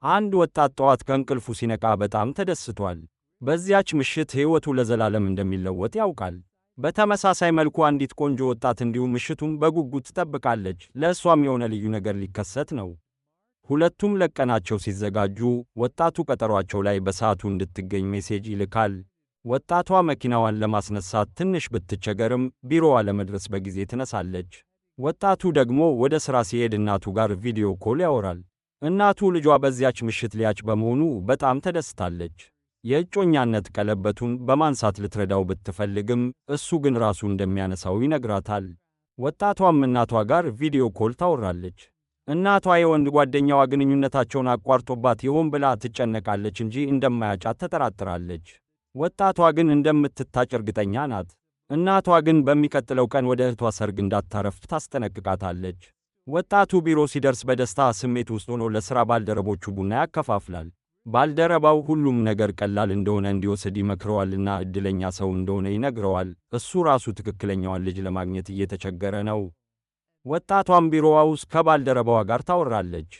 አንድ ወጣት ጠዋት ከእንቅልፉ ሲነቃ በጣም ተደስቷል። በዚያች ምሽት ሕይወቱ ለዘላለም እንደሚለወጥ ያውቃል። በተመሳሳይ መልኩ አንዲት ቆንጆ ወጣት እንዲሁ ምሽቱን በጉጉት ትጠብቃለች። ለእሷም የሆነ ልዩ ነገር ሊከሰት ነው። ሁለቱም ለቀናቸው ሲዘጋጁ፣ ወጣቱ ቀጠሯቸው ላይ በሰዓቱ እንድትገኝ ሜሴጅ ይልካል። ወጣቷ መኪናዋን ለማስነሳት ትንሽ ብትቸገርም ቢሮዋ ለመድረስ በጊዜ ትነሳለች። ወጣቱ ደግሞ ወደ ሥራ ሲሄድ እናቱ ጋር ቪዲዮ ኮል ያወራል። እናቱ ልጇ በዚያች ምሽት ሊያጭ በመሆኑ በጣም ተደስታለች። የእጮኛነት ቀለበቱን በማንሳት ልትረዳው ብትፈልግም እሱ ግን ራሱ እንደሚያነሳው ይነግራታል። ወጣቷም እናቷ ጋር ቪዲዮ ኮል ታወራለች። እናቷ የወንድ ጓደኛዋ ግንኙነታቸውን አቋርጦባት ይሆን ብላ ትጨነቃለች እንጂ እንደማያጫት ተጠራጥራለች። ወጣቷ ግን እንደምትታጭ እርግጠኛ ናት። እናቷ ግን በሚቀጥለው ቀን ወደ እህቷ ሰርግ እንዳታረፍድ ታስጠነቅቃታለች። ወጣቱ ቢሮ ሲደርስ በደስታ ስሜት ውስጥ ሆኖ ለሥራ ባልደረቦቹ ቡና ያከፋፍላል። ባልደረባው ሁሉም ነገር ቀላል እንደሆነ እንዲወስድ ይመክረዋልና ዕድለኛ ሰው እንደሆነ ይነግረዋል። እሱ ራሱ ትክክለኛዋን ልጅ ለማግኘት እየተቸገረ ነው። ወጣቷም ቢሮዋ ውስጥ ከባልደረባዋ ጋር ታወራለች።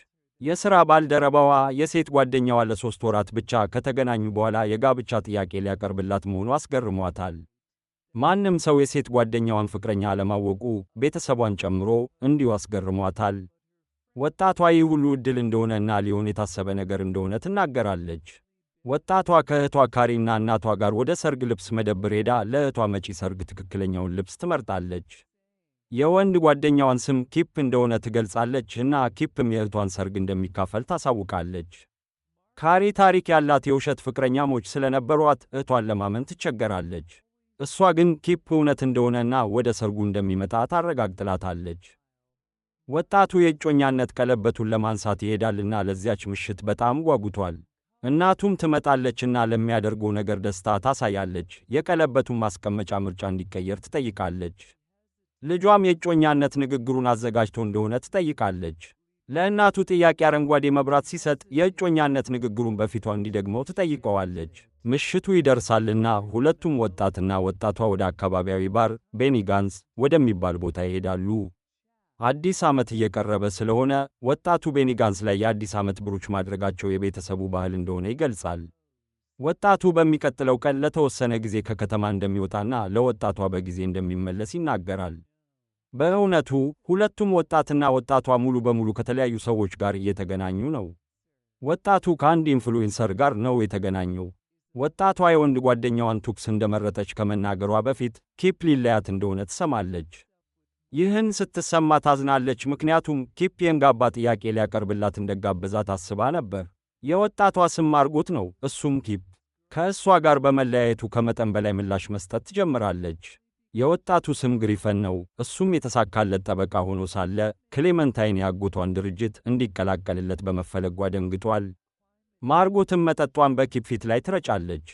የሥራ ባልደረባዋ የሴት ጓደኛዋ ለ3 ወራት ብቻ ከተገናኙ በኋላ የጋብቻ ጥያቄ ሊያቀርብላት መሆኑ አስገርሟታል። ማንም ሰው የሴት ጓደኛዋን ፍቅረኛ አለማወቁ ቤተሰቧን ጨምሮ እንዲሁ አስገርሟታል። ወጣቷ ይህ ሁሉ ዕድል እንደሆነና ሊሆን የታሰበ ነገር እንደሆነ ትናገራለች። ወጣቷ ከእህቷ ካሪና እናቷ ጋር ወደ ሰርግ ልብስ መደብር ሄዳ ለእህቷ መጪ ሰርግ ትክክለኛውን ልብስ ትመርጣለች። የወንድ ጓደኛዋን ስም ኪፕ እንደሆነ ትገልጻለች እና ኪፕም የእህቷን ሰርግ እንደሚካፈል ታሳውቃለች። ካሪ ታሪክ ያላት የውሸት ፍቅረኛሞች ስለነበሯት እህቷን ለማመን ትቸገራለች። እሷ ግን ኪፕ እውነት እንደሆነና ወደ ሰርጉ እንደሚመጣ ታረጋግጥላታለች። ወጣቱ የእጮኛነት ቀለበቱን ለማንሳት ይሄዳልና ለዚያች ምሽት በጣም ጓጉቷል። እናቱም ትመጣለችና ለሚያደርገው ነገር ደስታ ታሳያለች። የቀለበቱን ማስቀመጫ ምርጫ እንዲቀየር ትጠይቃለች። ልጇም የእጮኛነት ንግግሩን አዘጋጅቶ እንደሆነ ትጠይቃለች። ለእናቱ ጥያቄ አረንጓዴ መብራት ሲሰጥ የእጮኛነት ንግግሩን በፊቷ እንዲደግመው ትጠይቀዋለች። ምሽቱ ይደርሳልና ሁለቱም ወጣትና ወጣቷ ወደ አካባቢያዊ ባር ቤኒጋንስ ወደሚባል ቦታ ይሄዳሉ። አዲስ ዓመት እየቀረበ ስለሆነ ወጣቱ ቤኒጋንስ ላይ የአዲስ ዓመት ብሩች ማድረጋቸው የቤተሰቡ ባህል እንደሆነ ይገልጻል። ወጣቱ በሚቀጥለው ቀን ለተወሰነ ጊዜ ከከተማ እንደሚወጣና ለወጣቷ በጊዜ እንደሚመለስ ይናገራል። በእውነቱ ሁለቱም ወጣትና ወጣቷ ሙሉ በሙሉ ከተለያዩ ሰዎች ጋር እየተገናኙ ነው። ወጣቱ ከአንድ ኢንፍሉዌንሰር ጋር ነው የተገናኘው። ወጣቷ የወንድ ጓደኛዋን ቱክስ እንደመረጠች ከመናገሯ በፊት ኪፕ ሊለያት እንደሆነ ትሰማለች። ይህን ስትሰማ ታዝናለች፣ ምክንያቱም ኪፕ የንጋባ ጥያቄ ሊያቀርብላት እንደጋበዛት አስባ ነበር። የወጣቷ ስም ማርጎት ነው፣ እሱም ኪፕ። ከእሷ ጋር በመለያየቱ ከመጠን በላይ ምላሽ መስጠት ትጀምራለች። የወጣቱ ስም ግሪፈን ነው፣ እሱም የተሳካለት ጠበቃ ሆኖ ሳለ ክሌመንታይን ያጎቷን ድርጅት እንዲቀላቀልለት በመፈለጓ ደንግጧል። ማርጎትም መጠጧን በኪፕ ፊት ላይ ትረጫለች።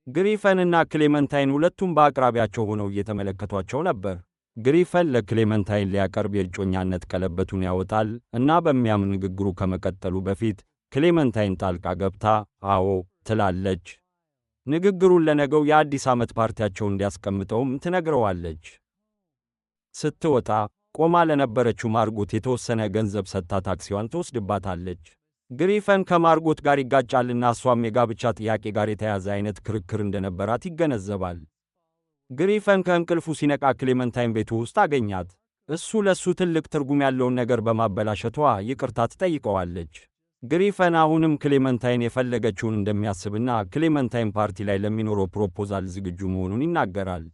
ግሪፈንና ክሌመንታይን ሁለቱም በአቅራቢያቸው ሆነው እየተመለከቷቸው ነበር። ግሪፈን ለክሌመንታይን ሊያቀርብ የእጮኛነት ቀለበቱን ያወጣል እና በሚያምን ንግግሩ ከመቀጠሉ በፊት ክሌመንታይን ጣልቃ ገብታ አዎ ትላለች። ንግግሩን ለነገው የአዲስ ዓመት ፓርቲያቸው እንዲያስቀምጠውም ትነግረዋለች። ስትወጣ ቆማ ለነበረችው ማርጎት የተወሰነ ገንዘብ ሰጥታ ታክሲዋን ትወስድባታለች። ግሪፈን ከማርጎት ጋር ይጋጫልና እሷም የጋብቻ ጥያቄ ጋር የተያዘ አይነት ክርክር እንደነበራት ይገነዘባል። ግሪፈን ከእንቅልፉ ሲነቃ ክሌመንታይን ቤቱ ውስጥ አገኛት። እሱ ለሱ ትልቅ ትርጉም ያለውን ነገር በማበላሸቷ ይቅርታ ትጠይቀዋለች። ግሪፈን አሁንም ክሌመንታይን የፈለገችውን እንደሚያስብና ክሌመንታይን ፓርቲ ላይ ለሚኖረው ፕሮፖዛል ዝግጁ መሆኑን ይናገራል።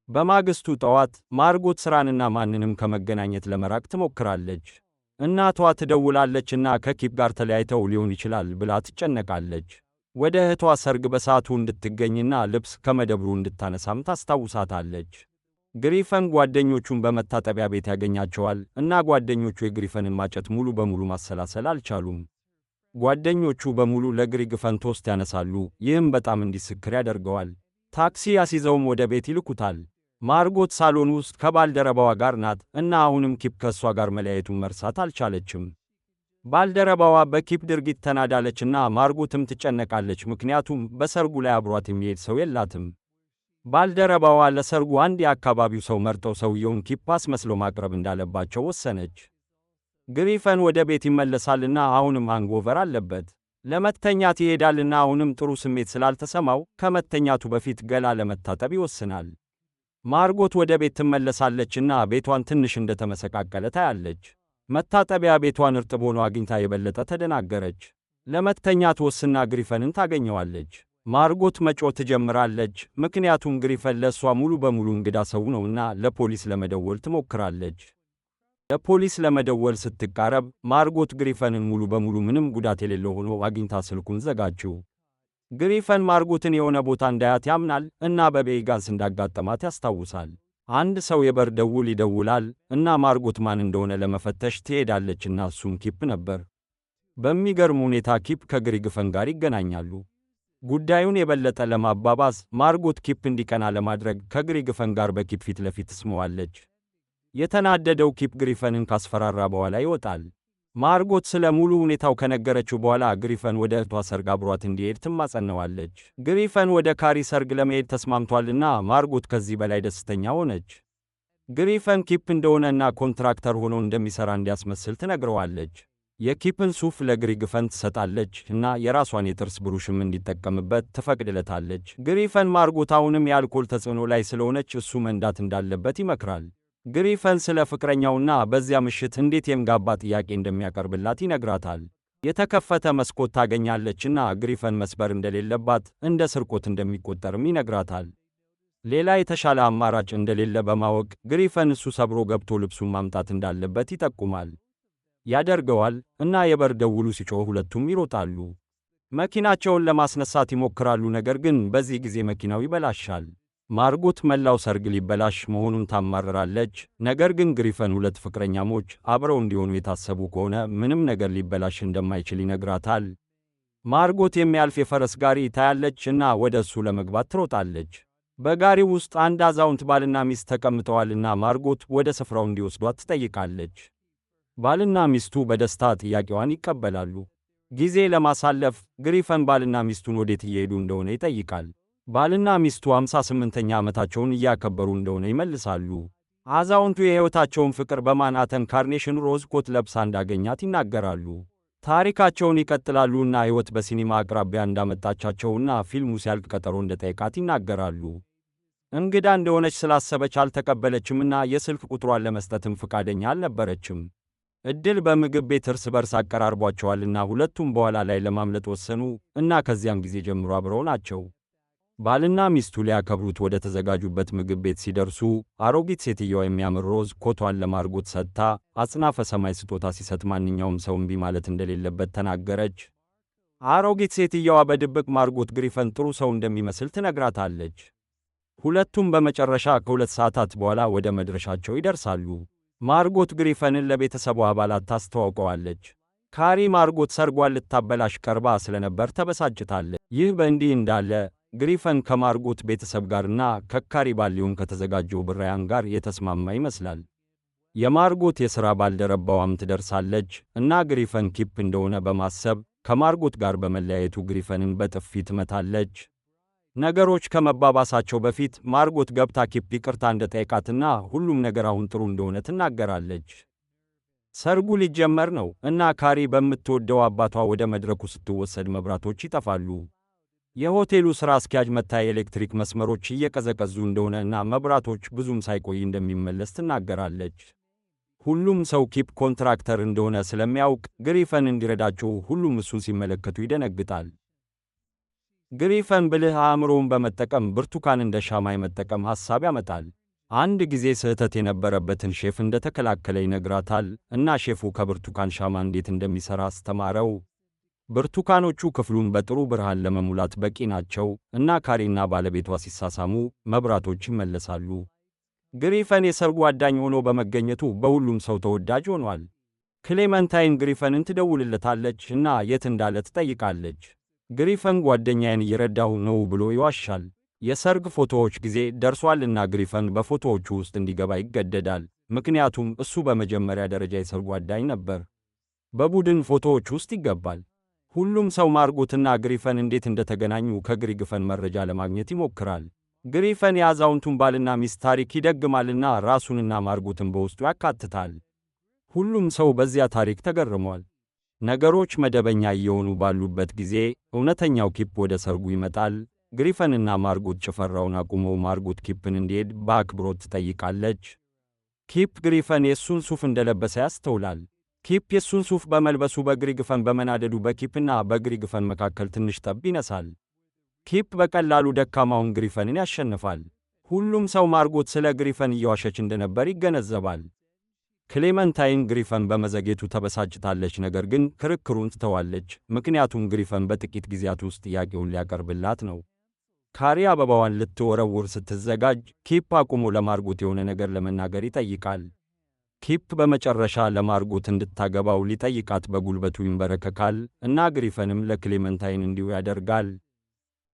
በማግስቱ ጠዋት ማርጎት ሥራንና ማንንም ከመገናኘት ለመራቅ ትሞክራለች። እናቷ ትደውላለችና ከኪፕ ጋር ተለያይተው ሊሆን ይችላል ብላ ትጨነቃለች። ወደ እህቷ ሰርግ በሰዓቱ እንድትገኝና ልብስ ከመደብሩ እንድታነሳም ታስታውሳታለች። ግሪፈን ጓደኞቹን በመታጠቢያ ቤት ያገኛቸዋል እና ጓደኞቹ የግሪፈንን ማጨት ሙሉ በሙሉ ማሰላሰል አልቻሉም። ጓደኞቹ በሙሉ ለግሪፈን ቶስት ያነሳሉ፣ ይህም በጣም እንዲስክር ያደርገዋል። ታክሲ ያስይዘውም ወደ ቤት ይልኩታል። ማርጎት ሳሎን ውስጥ ከባልደረባዋ ጋር ናት እና አሁንም ኪፕ ከእሷ ጋር መለያየቱን መርሳት አልቻለችም። ባልደረባዋ በኪፕ ድርጊት ተናዳለችና ማርጎትም ትጨነቃለች፣ ምክንያቱም በሰርጉ ላይ አብሯት የሚሄድ ሰው የላትም። ባልደረባዋ ለሰርጉ አንድ የአካባቢው ሰው መርጠው ሰውየውን ኪፕ አስመስሎ ማቅረብ እንዳለባቸው ወሰነች። ግሪፈን ወደ ቤት ይመለሳልና አሁንም ሃንጎቨር አለበት። ለመተኛት ይሄዳልና አሁንም ጥሩ ስሜት ስላልተሰማው ከመተኛቱ በፊት ገላ ለመታጠብ ይወስናል። ማርጎት ወደ ቤት ትመለሳለችና ቤቷን ትንሽ እንደተመሰቃቀለ ታያለች። መታጠቢያ ቤቷን እርጥብ ሆኖ አግኝታ የበለጠ ተደናገረች። ለመተኛት ወስና ግሪፈንን ታገኘዋለች። ማርጎት መጮህ ትጀምራለች፣ ምክንያቱም ግሪፈን ለእሷ ሙሉ በሙሉ እንግዳ ሰው ነውና ለፖሊስ ለመደወል ትሞክራለች። ለፖሊስ ለመደወል ስትቃረብ ማርጎት ግሪፈንን ሙሉ በሙሉ ምንም ጉዳት የሌለው ሆኖ አግኝታ ስልኩን ዘጋችው። ግሪፈን ማርጎትን የሆነ ቦታ እንዳያት ያምናል እና በቬጋስ እንዳጋጠማት ያስታውሳል። አንድ ሰው የበር ደውል ይደውላል እና ማርጎት ማን እንደሆነ ለመፈተሽ ትሄዳለችና እሱም ኪፕ ነበር። በሚገርም ሁኔታ ኪፕ ከግሪፈን ጋር ይገናኛሉ። ጉዳዩን የበለጠ ለማባባስ ማርጎት ኪፕ እንዲቀና ለማድረግ ከግሪፈን ጋር በኪፕ ፊት ለፊት ትስመዋለች። የተናደደው ኪፕ ግሪፈንን ካስፈራራ በኋላ ይወጣል። ማርጎት ስለ ሙሉ ሁኔታው ከነገረችው በኋላ ግሪፈን ወደ እህቷ ሰርግ አብሯት እንዲሄድ ትማጸነዋለች። ግሪፈን ወደ ካሪ ሰርግ ለመሄድ ተስማምቷልና ማርጎት ከዚህ በላይ ደስተኛ ሆነች። ግሪፈን ኪፕ እንደሆነና ኮንትራክተር ሆኖ እንደሚሰራ እንዲያስመስል ትነግረዋለች። የኪፕን ሱፍ ለግሪፈን ትሰጣለች እና የራሷን የጥርስ ብሩሽም እንዲጠቀምበት ትፈቅድለታለች። ግሪፈን ማርጎት አሁንም የአልኮል ተጽዕኖ ላይ ስለሆነች እሱ መንዳት እንዳለበት ይመክራል። ግሪፈን ስለ ፍቅረኛውና በዚያ ምሽት እንዴት የምጋባ ጥያቄ እንደሚያቀርብላት ይነግራታል። የተከፈተ መስኮት ታገኛለችና ግሪፈን መስበር እንደሌለባት እንደ ስርቆት እንደሚቆጠርም ይነግራታል። ሌላ የተሻለ አማራጭ እንደሌለ በማወቅ ግሪፈን እሱ ሰብሮ ገብቶ ልብሱን ማምጣት እንዳለበት ይጠቁማል። ያደርገዋል እና የበር ደውሉ ሲጮህ ሁለቱም ይሮጣሉ። መኪናቸውን ለማስነሳት ይሞክራሉ፣ ነገር ግን በዚህ ጊዜ መኪናው ይበላሻል። ማርጎት መላው ሰርግ ሊበላሽ መሆኑን ታማርራለች። ነገር ግን ግሪፈን ሁለት ፍቅረኛሞች አብረው እንዲሆኑ የታሰቡ ከሆነ ምንም ነገር ሊበላሽ እንደማይችል ይነግራታል። ማርጎት የሚያልፍ የፈረስ ጋሪ ታያለች እና ወደ እሱ ለመግባት ትሮጣለች። በጋሪው ውስጥ አንድ አዛውንት ባልና ሚስት ተቀምጠዋልና ማርጎት ወደ ስፍራው እንዲወስዷት ትጠይቃለች። ባልና ሚስቱ በደስታ ጥያቄዋን ይቀበላሉ። ጊዜ ለማሳለፍ ግሪፈን ባልና ሚስቱን ወዴት እየሄዱ እንደሆነ ይጠይቃል። ባልና ሚስቱ 58ኛ ዓመታቸውን እያከበሩ እንደሆነ ይመልሳሉ። አዛውንቱ የሕይወታቸውን ፍቅር በማናተን ካርኔሽን ሮዝ ኮት ለብሳ እንዳገኛት ይናገራሉ። ታሪካቸውን ይቀጥላሉና ሕይወት በሲኒማ አቅራቢያ እንዳመጣቻቸውና ፊልሙ ሲያልቅ ቀጠሮ እንደጠየቃት ይናገራሉ። እንግዳ እንደሆነች ስላሰበች አልተቀበለችምና የስልክ ቁጥሯን ለመስጠትም ፈቃደኛ አልነበረችም። ዕድል በምግብ ቤት እርስ በርስ አቀራርቧቸዋልና ሁለቱም በኋላ ላይ ለማምለጥ ወሰኑ እና ከዚያም ጊዜ ጀምሮ አብረው ናቸው። ባልና ሚስቱ ሊያከብሩት ወደ ተዘጋጁበት ምግብ ቤት ሲደርሱ አሮጊት ሴትየዋ የሚያምር ሮዝ ኮቷን ለማርጎት ሰጥታ አጽናፈ ሰማይ ስጦታ ሲሰጥ ማንኛውም ሰው እምቢ ማለት እንደሌለበት ተናገረች። አሮጊት ሴትየዋ በድብቅ ማርጎት ግሪፈን ጥሩ ሰው እንደሚመስል ትነግራታለች። ሁለቱም በመጨረሻ ከ2 ሰዓታት በኋላ ወደ መድረሻቸው ይደርሳሉ። ማርጎት ግሪፈንን ለቤተሰቡ አባላት ታስተዋውቀዋለች። ካሪ ማርጎት ሰርጓን ልታበላሽ ቀርባ ስለነበር ተበሳጭታለች። ይህ በእንዲህ እንዳለ ግሪፈን ከማርጎት ቤተሰብ ጋርና ከካሪ ባሊውን ከተዘጋጀው ብራያን ጋር የተስማማ ይመስላል። የማርጎት የሥራ ባልደረባዋም ትደርሳለች እና ግሪፈን ኪፕ እንደሆነ በማሰብ ከማርጎት ጋር በመለያየቱ ግሪፈንን በጥፊ ትመታለች። ነገሮች ከመባባሳቸው በፊት ማርጎት ገብታ ኪፕ ይቅርታ እንደጠየቃትና ሁሉም ነገር አሁን ጥሩ እንደሆነ ትናገራለች። ሰርጉ ሊጀመር ነው እና ካሪ በምትወደው አባቷ ወደ መድረኩ ስትወሰድ መብራቶች ይጠፋሉ። የሆቴሉ ሥራ አስኪያጅ መታ የኤሌክትሪክ መስመሮች እየቀዘቀዙ እንደሆነ እና መብራቶች ብዙም ሳይቆይ እንደሚመለስ ትናገራለች። ሁሉም ሰው ኪፕ ኮንትራክተር እንደሆነ ስለሚያውቅ ግሪፈን እንዲረዳቸው ሁሉም እሱን ሲመለከቱ ይደነግጣል። ግሪፈን ብልህ አእምሮውን በመጠቀም ብርቱካን እንደ ሻማ የመጠቀም ሐሳብ ያመጣል። አንድ ጊዜ ስህተት የነበረበትን ሼፍ እንደተከላከለ ይነግራታል እና ሼፉ ከብርቱካን ሻማ እንዴት እንደሚሠራ አስተማረው። ብርቱካኖቹ ክፍሉን በጥሩ ብርሃን ለመሙላት በቂ ናቸው እና ካሪና ባለቤቷ ሲሳሳሙ መብራቶች ይመለሳሉ። ግሪፈን የሰርጉ አዳኝ ሆኖ በመገኘቱ በሁሉም ሰው ተወዳጅ ሆኗል። ክሌመንታይን ግሪፈንን ትደውልለታለች እና የት እንዳለ ትጠይቃለች። ግሪፈን ጓደኛዬን እየረዳሁ ነው ብሎ ይዋሻል። የሰርግ ፎቶዎች ጊዜ ደርሷልና ግሪፈን በፎቶዎቹ ውስጥ እንዲገባ ይገደዳል፣ ምክንያቱም እሱ በመጀመሪያ ደረጃ የሰርጉ አዳኝ ነበር። በቡድን ፎቶዎች ውስጥ ይገባል። ሁሉም ሰው ማርጎትና ግሪፈን እንዴት እንደተገናኙ ከግሪፈን መረጃ ለማግኘት ይሞክራል። ግሪፈን የአዛውንቱን ባልና ሚስት ታሪክ ይደግማልና ራሱንና ማርጎትን በውስጡ ያካትታል። ሁሉም ሰው በዚያ ታሪክ ተገርሟል። ነገሮች መደበኛ እየሆኑ ባሉበት ጊዜ እውነተኛው ኪፕ ወደ ሰርጉ ይመጣል። ግሪፈንና ማርጎት ጭፈራውን አቁመው ማርጎት ኪፕን እንዲሄድ በአክብሮት ትጠይቃለች። ኪፕ ግሪፈን የእሱን ሱፍ እንደለበሰ ያስተውላል። ኪፕ የእሱን ሱፍ በመልበሱ በግሪግፈን በመናደዱ በኪፕና በግሪግፈን መካከል ትንሽ ጠብ ይነሳል። ኪፕ በቀላሉ ደካማውን ግሪፈንን ያሸንፋል። ሁሉም ሰው ማርጎት ስለ ግሪፈን እየዋሸች እንደነበር ይገነዘባል። ክሌመንታይን ግሪፈን በመዘግየቱ ተበሳጭታለች፣ ነገር ግን ክርክሩን ትተዋለች፣ ምክንያቱም ግሪፈን በጥቂት ጊዜያት ውስጥ ጥያቄውን ሊያቀርብላት ነው። ካሪ አበባዋን ልትወረውር ስትዘጋጅ ኪፕ አቁሞ ለማርጎት የሆነ ነገር ለመናገር ይጠይቃል። ኪፕ በመጨረሻ ለማርጎት እንድታገባው ሊጠይቃት በጉልበቱ ይንበረከካል እና ግሪፈንም ለክሌመንታይን እንዲሁ ያደርጋል።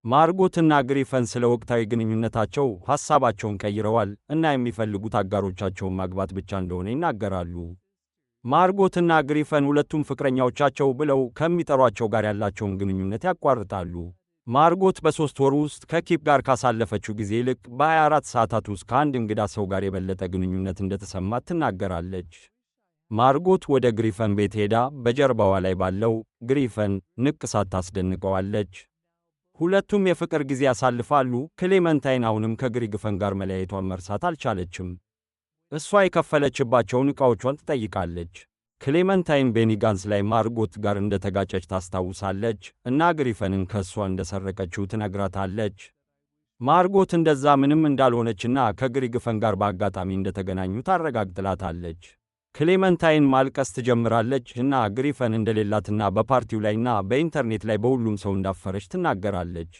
ማርጎትና ግሪፈን ስለ ወቅታዊ ግንኙነታቸው ሐሳባቸውን ቀይረዋል እና የሚፈልጉት አጋሮቻቸውን ማግባት ብቻ እንደሆነ ይናገራሉ። ማርጎትና ግሪፈን ሁለቱም ፍቅረኛዎቻቸው ብለው ከሚጠሯቸው ጋር ያላቸውን ግንኙነት ያቋርጣሉ። ማርጎት በ3 ወር ውስጥ ከኪፕ ጋር ካሳለፈችው ጊዜ ይልቅ በ24 ሰዓታት ውስጥ ከአንድ እንግዳ ሰው ጋር የበለጠ ግንኙነት እንደተሰማት ትናገራለች። ማርጎት ወደ ግሪፈን ቤት ሄዳ በጀርባዋ ላይ ባለው ግሪፈን ንቅሳት ታስደንቀዋለች። ሁለቱም የፍቅር ጊዜ ያሳልፋሉ። ክሌመንታይን አሁንም ከግሪግፈን ጋር መለያየቷን መርሳት አልቻለችም። እሷ የከፈለችባቸውን ዕቃዎቿን ትጠይቃለች። ክሌመንታይን ቤኒ ጋንስ ላይ ማርጎት ጋር እንደተጋጨች ታስታውሳለች እና ግሪፈንን ከእሷ እንደሰረቀችው ትነግራታለች። ማርጎት እንደዛ ምንም እንዳልሆነችና ከግሪግፈን ጋር በአጋጣሚ እንደተገናኙ ታረጋግጥላታለች። ክሌመንታይን ማልቀስ ትጀምራለች እና ግሪፈን እንደሌላትና በፓርቲው ላይና በኢንተርኔት ላይ በሁሉም ሰው እንዳፈረች ትናገራለች።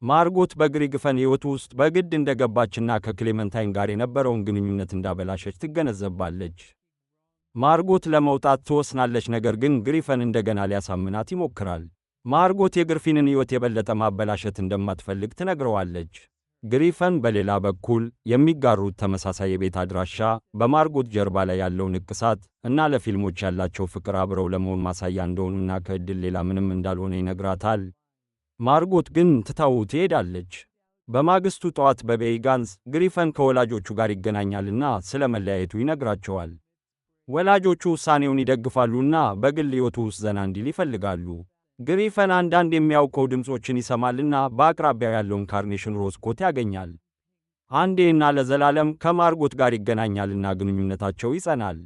ማርጎት በግሪግፈን ሕይወት ውስጥ በግድ እንደገባችና ከክሌመንታይን ጋር የነበረውን ግንኙነት እንዳበላሸች ትገነዘባለች። ማርጎት ለመውጣት ትወስናለች፣ ነገር ግን ግሪፈን እንደገና ሊያሳምናት ይሞክራል። ማርጎት የግሪፈንን ሕይወት የበለጠ ማበላሸት እንደማትፈልግ ትነግረዋለች። ግሪፈን በሌላ በኩል የሚጋሩት ተመሳሳይ የቤት አድራሻ፣ በማርጎት ጀርባ ላይ ያለው ንቅሳት እና ለፊልሞች ያላቸው ፍቅር አብረው ለመሆን ማሳያ እንደሆኑና ከዕድል ሌላ ምንም እንዳልሆነ ይነግራታል። ማርጎት ግን ትታው ትሄዳለች። በማግስቱ ጠዋት በቤኒ ጋንስ ግሪፈን ከወላጆቹ ጋር ይገናኛልና ስለ መለያየቱ ይነግራቸዋል። ወላጆቹ ውሳኔውን ይደግፋሉና በግል ሕይወቱ ውስጥ ዘና እንዲል ይፈልጋሉ። ግሪፈን አንዳንድ የሚያውቀው ድምፆችን ይሰማልና በአቅራቢያው ያለውን ካርኔሽን ሮዝ ኮት ያገኛል። አንዴና ለዘላለም ከማርጎት ጋር ይገናኛልና ግንኙነታቸው ይጸናል።